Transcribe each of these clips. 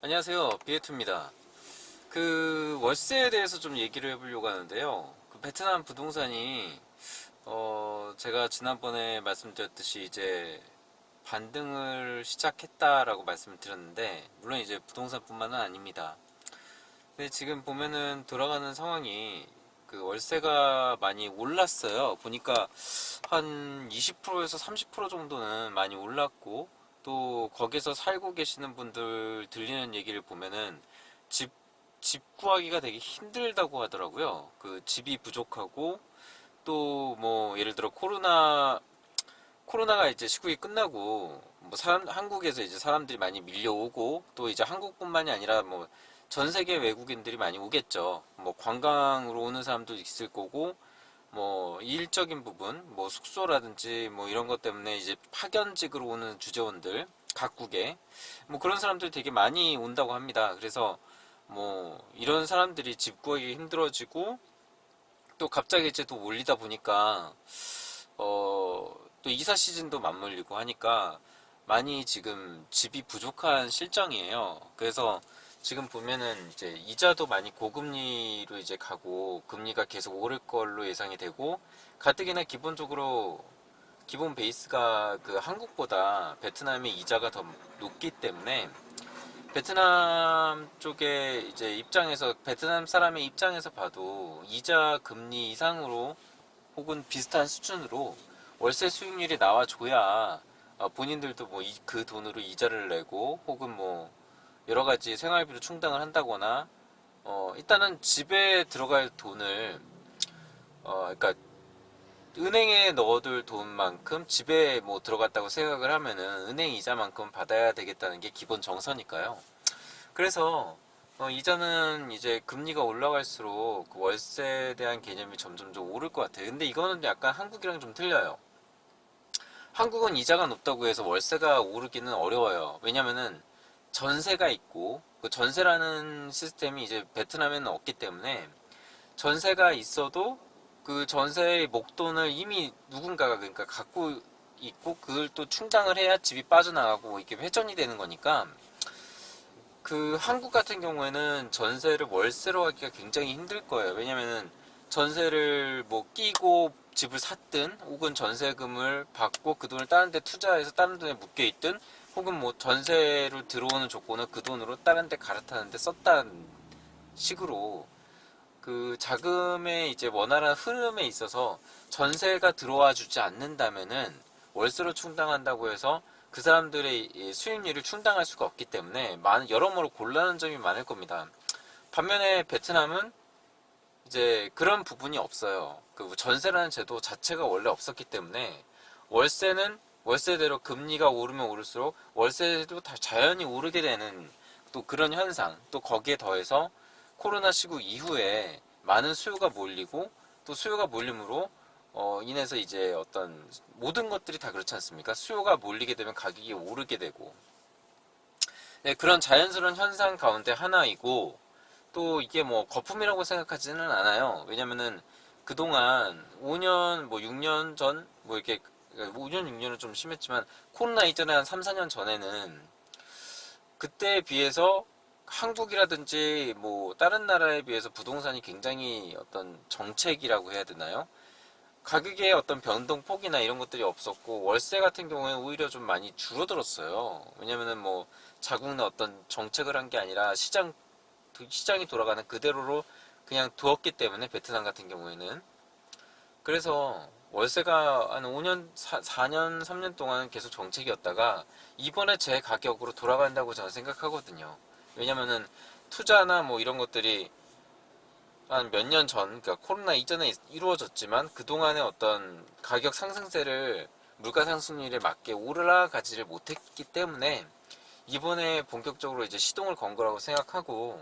안녕하세요. 비에투입니다. 월세에 대해서 좀 얘기를 해보려고 하는데요. 베트남 부동산이 제가 지난번에 말씀드렸듯이 이제 반등을 시작했다라고 말씀을 드렸는데, 물론 이제 부동산뿐만은 아닙니다. 근데 지금 보면은 돌아가는 상황이 월세가 많이 올랐어요. 보니까 한 20%에서 30% 정도는 많이 올랐고, 또 거기서 살고 계시는 분들 들리는 얘기를 보면은 집, 집 구하기가 되게 힘들다고 하더라고요. 집이 부족하고, 또 뭐 예를 들어 코로나가 이제 시국이 끝나고 뭐 한국에서 이제 사람들이 많이 밀려오고, 또 이제 한국뿐만이 아니라 뭐 전 세계 외국인들이 많이 오겠죠. 뭐 관광으로 오는 사람도 있을 거고, 뭐 일적인 부분, 뭐 숙소라든지 뭐 이런 것 때문에 이제 파견직으로 오는 주재원들, 각국에 뭐 그런 사람들이 되게 많이 온다고 합니다. 그래서 뭐 이런 사람들이 집 구하기 힘들어지고, 또 갑자기 이제 또 올리다 보니까 또 이사 시즌도 맞물리고 하니까 많이 지금 집이 부족한 실정이에요. 그래서 지금 보면은 이제 이자도 많이 고금리로 이제 가고, 금리가 계속 오를 걸로 예상이 되고, 가뜩이나 기본적으로 기본 베이스가 한국보다 베트남의 이자가 더 높기 때문에, 베트남 쪽에 이제 입장에서, 베트남 사람의 입장에서 봐도 이자 금리 이상으로 혹은 비슷한 수준으로 월세 수익률이 나와줘야 본인들도 뭐 그 돈으로 이자를 내고, 혹은 뭐 여러 가지 생활비로 충당을 한다거나, 일단은 집에 들어갈 돈을, 그러니까 은행에 넣어둘 돈만큼 집에 뭐 들어갔다고 생각을 하면은 은행 이자만큼 받아야 되겠다는 게 기본 정서니까요. 그래서 이자는 이제 금리가 올라갈수록 월세에 대한 개념이 점점 좀 오를 것 같아요. 근데 이거는 약간 한국이랑 좀 틀려요. 한국은 이자가 높다고 해서 월세가 오르기는 어려워요. 왜냐면은 전세가 있고, 그 전세라는 시스템이 이제 베트남에는 없기 때문에, 전세가 있어도 그 전세의 목돈을 이미 누군가가, 그러니까 갖고 있고, 그걸 또 충당을 해야 집이 빠져나가고 이게 회전이 되는 거니까, 한국 같은 경우에는 전세를 월세로 하기가 굉장히 힘들 거예요. 왜냐면은 전세를 뭐 끼고 집을 샀든, 혹은 전세금을 받고 그 돈을 다른 데 투자해서 다른 돈에 묶여 있든, 혹은 뭐 전세로 들어오는 조건을 그 돈으로 다른 데 갈아타는 데 썼다는 식으로, 자금의 이제 원활한 흐름에 있어서 전세가 들어와 주지 않는다면은 월세로 충당한다고 해서 그 사람들의 수익률을 충당할 수가 없기 때문에 여러모로 곤란한 점이 많을 겁니다. 반면에 베트남은 이제 그런 부분이 없어요. 전세라는 제도 자체가 원래 없었기 때문에, 월세는 월세대로 금리가 오르면 오를수록 월세도 다 자연히 오르게 되는, 또 그런 현상, 또 거기에 더해서 코로나 시국 이후에 많은 수요가 몰리고, 또 수요가 몰림으로 인해서 이제 어떤 모든 것들이 다 그렇지 않습니까? 수요가 몰리게 되면 가격이 오르게 되고, 네, 그런 자연스러운 현상 가운데 하나이고, 또 이게 뭐 거품이라고 생각하지는 않아요. 왜냐면은 그동안 5년 뭐 6년 전 뭐 이렇게, 5년 6년은 좀 심했지만 코로나 이전에 한 3, 4년 전에는 그때에 비해서 한국이라든지 뭐 다른 나라에 비해서 부동산이 굉장히 어떤 정책이라고 해야 되나요? 가격의 어떤 변동폭이나 이런 것들이 없었고, 월세 같은 경우에는 오히려 좀 많이 줄어들었어요. 왜냐면은 뭐 자국 내 어떤 정책을 한 게 아니라 시장이 돌아가는 그대로로 그냥 두었기 때문에, 베트남 같은 경우에는. 그래서 월세가 한 5년, 4년, 3년 동안 계속 정책이었다가 이번에 제 가격으로 돌아간다고 저는 생각하거든요. 왜냐면은 투자나 뭐 이런 것들이 한 몇 년 전, 그러니까 코로나 이전에 이루어졌지만 그동안의 어떤 가격 상승세를, 물가 상승률에 맞게 올라가지를 못했기 때문에 이번에 본격적으로 이제 시동을 건 거라고 생각하고,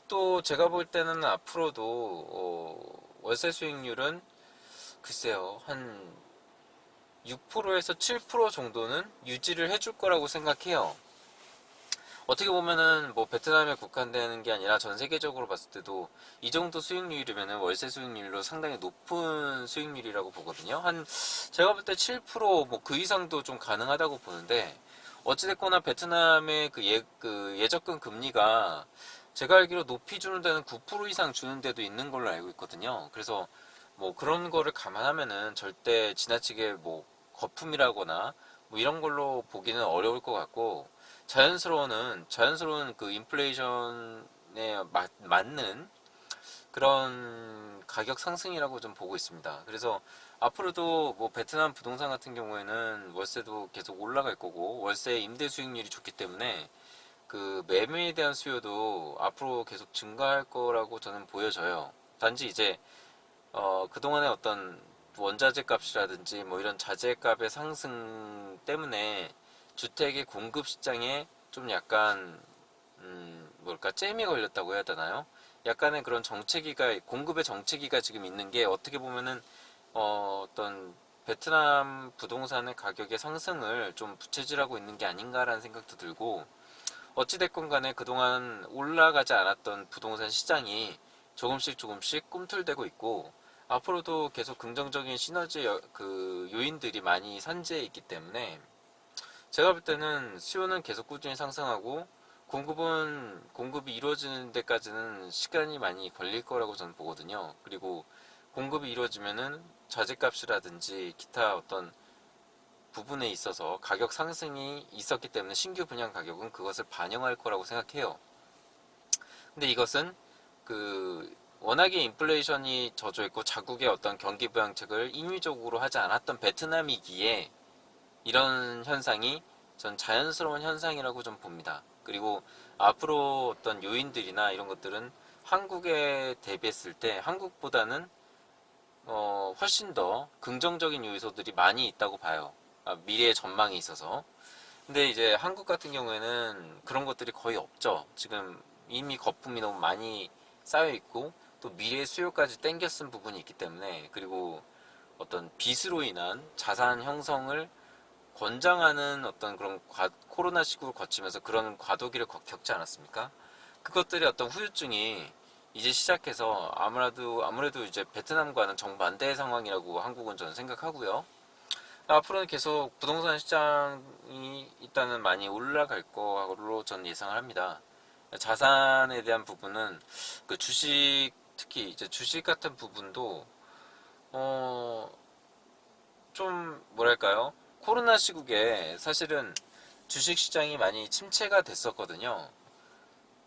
또 제가 볼 때는 앞으로도 월세 수익률은 글쎄요, 한 6%에서 7% 정도는 유지를 해줄 거라고 생각해요. 어떻게 보면은 뭐 베트남에 국한되는 게 아니라 전 세계적으로 봤을 때도 이 정도 수익률이면은 월세 수익률로 상당히 높은 수익률이라고 보거든요. 제가 볼 때 7%, 뭐 그 이상도 좀 가능하다고 보는데, 어찌됐거나 베트남의 그 예적금 금리가 제가 알기로 높이 주는 데는 9% 이상 주는 데도 있는 걸로 알고 있거든요. 그래서 뭐 그런 거를 감안하면은 절대 지나치게 뭐 거품이라거나 뭐 이런 걸로 보기는 어려울 것 같고, 자연스러운 그 인플레이션에 맞는 그런 가격 상승이라고 좀 보고 있습니다. 그래서 앞으로도 뭐 베트남 부동산 같은 경우에는 월세도 계속 올라갈 거고, 월세 임대 수익률이 좋기 때문에 그 매매에 대한 수요도 앞으로 계속 증가할 거라고 저는 보여져요. 단지 이제 그동안의 어떤 원자재 값이라든지 뭐 이런 자재 값의 상승 때문에 주택의 공급 시장에 좀 약간 뭘까 잼이 걸렸다고 해야 되나요? 약간의 그런 정체기가, 공급의 정체기가 지금 있는 게 어떻게 보면은 어떤 베트남 부동산의 가격의 상승을 좀 부채질하고 있는 게 아닌가라는 생각도 들고, 어찌됐건 간에 그동안 올라가지 않았던 부동산 시장이 조금씩 꿈틀대고 있고, 앞으로도 계속 긍정적인 시너지 그 요인들이 많이 산재해 있기 때문에 제가 볼 때는 수요는 계속 꾸준히 상승하고, 공급이 이루어지는 데까지는 시간이 많이 걸릴 거라고 저는 보거든요. 그리고 공급이 이루어지면은 자재값이라든지 기타 어떤 부분에 있어서 가격 상승이 있었기 때문에 신규 분양 가격은 그것을 반영할 거라고 생각해요. 근데 이것은 그 워낙에 인플레이션이 젖어있고 자국의 어떤 경기 부양책을 인위적으로 하지 않았던 베트남이기에 이런 현상이 전 자연스러운 현상이라고 좀 봅니다. 그리고 앞으로 어떤 요인들이나 이런 것들은 한국에 대비했을 때 한국보다는 훨씬 더 긍정적인 요소들이 많이 있다고 봐요. 미래의 전망이 있어서. 근데 이제 한국 같은 경우에는 그런 것들이 거의 없죠. 지금 이미 거품이 너무 많이 쌓여 있고, 또 미래 수요까지 땡겨 쓴 부분이 있기 때문에, 그리고 어떤 빚으로 인한 자산 형성을 권장하는 어떤 그런 코로나 시국을 거치면서 그런 과도기를 겪지 않았습니까? 그것들이 어떤 후유증이 이제 시작해서 아무래도 이제 베트남과는 정반대의 상황이라고 한국은 저는 생각하고요. 앞으로는 계속 부동산 시장이 일단은 많이 올라갈 거로 저는 예상을 합니다. 자산에 대한 부분은 그 주식, 특히 이제 주식 같은 부분도 어, 좀 뭐랄까요? 코로나 시국에 사실은 주식 시장이 많이 침체가 됐었거든요.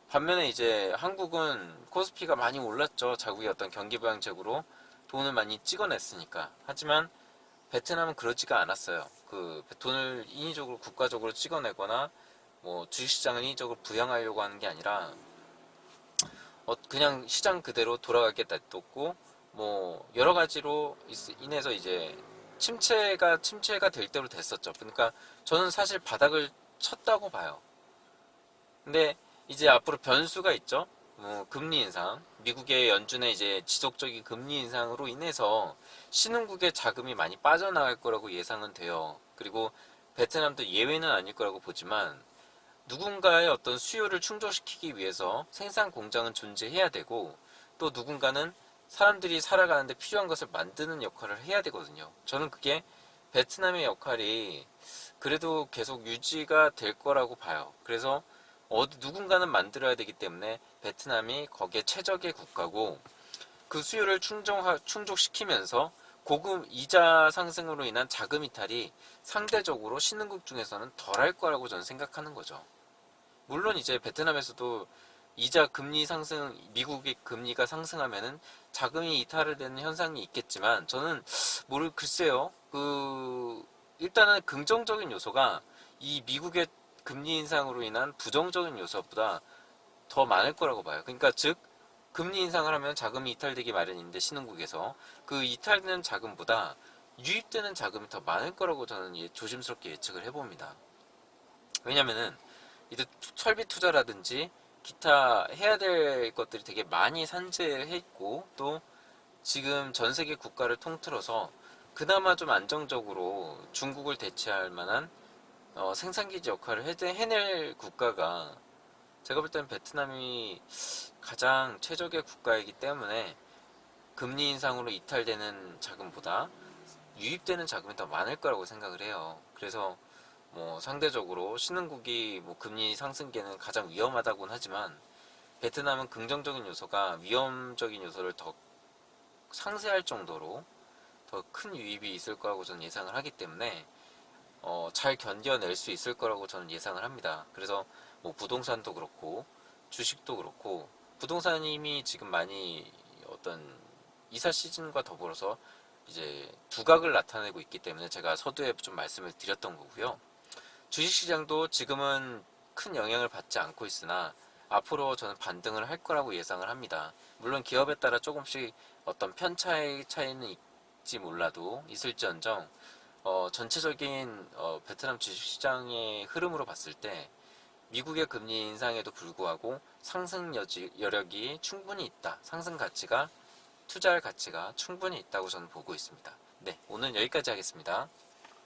반면에 이제 한국은 코스피가 많이 올랐죠. 자국의 어떤 경기 부양책으로 돈을 많이 찍어냈으니까. 하지만 베트남은 그러지가 않았어요. 그 돈을 인위적으로 국가적으로 찍어내거나 뭐 주식시장을 인위적으로 부양하려고 하는 게 아니라 그냥 시장 그대로 돌아가게 놔뒀고, 뭐 여러 가지로 인해서 이제 침체가 될 대로 됐었죠. 그러니까 저는 사실 바닥을 쳤다고 봐요. 근데 이제 앞으로 변수가 있죠. 금리 인상, 미국의 연준의 이제 지속적인 금리 인상으로 인해서 신흥국의 자금이 많이 빠져나갈 거라고 예상은 돼요. 그리고 베트남도 예외는 아닐 거라고 보지만, 누군가의 어떤 수요를 충족시키기 위해서 생산 공장은 존재해야 되고, 또 누군가는 사람들이 살아가는데 필요한 것을 만드는 역할을 해야 되거든요. 저는 그게 베트남의 역할이 그래도 계속 유지가 될 거라고 봐요. 그래서 누군가는 만들어야 되기 때문에 베트남이 거기에 최적의 국가고, 그 수요를 충족시키면서 고금 이자 상승으로 인한 자금 이탈이 상대적으로 신흥국 중에서는 덜할 거라고 저는 생각하는 거죠. 물론 이제 베트남에서도 이자 금리 상승, 미국의 금리가 상승하면은 자금이 이탈을 되는 현상이 있겠지만, 저는 글쎄요. 일단은 긍정적인 요소가 이 미국의 금리 인상으로 인한 부정적인 요소보다 더 많을 거라고 봐요. 그러니까 즉 금리 인상을 하면 자금이 이탈되기 마련인데, 신흥국에서 그 이탈되는 자금보다 유입되는 자금이 더 많을 거라고 저는 조심스럽게 예측을 해봅니다. 왜냐면은 이제 설비 투자라든지 기타 해야 될 것들이 되게 많이 산재해 있고, 또 지금 전 세계 국가를 통틀어서 그나마 좀 안정적으로 중국을 대체할 만한 생산기지 역할을 해낼 국가가, 제가 볼 때는 베트남이 가장 최적의 국가이기 때문에 금리 인상으로 이탈되는 자금보다 유입되는 자금이 더 많을 거라고 생각을 해요. 그래서 뭐 상대적으로 신흥국이 뭐 금리 상승기에는 가장 위험하다고는 하지만 베트남은 긍정적인 요소가 위험적인 요소를 더 상쇄할 정도로 더 큰 유입이 있을 거라고 저는 예상을 하기 때문에 잘 견뎌낼 수 있을 거라고 저는 예상을 합니다. 그래서 뭐 부동산도 그렇고 주식도 그렇고 부동산이 이미 지금 많이 어떤 이사 시즌과 더불어서 이제 두각을 나타내고 있기 때문에 제가 서두에 좀 말씀을 드렸던 거고요. 주식시장도 지금은 큰 영향을 받지 않고 있으나 앞으로 저는 반등을 할 거라고 예상을 합니다. 물론 기업에 따라 조금씩 어떤 편차의 차이는 있지 몰라도 있을지언정 전체적인 베트남 주식시장의 흐름으로 봤을 때 미국의 금리 인상에도 불구하고 상승 여력이 충분히 있다. 상승 가치가 투자할 가치가 충분히 있다고 저는 보고 있습니다. 네, 오늘 여기까지 하겠습니다.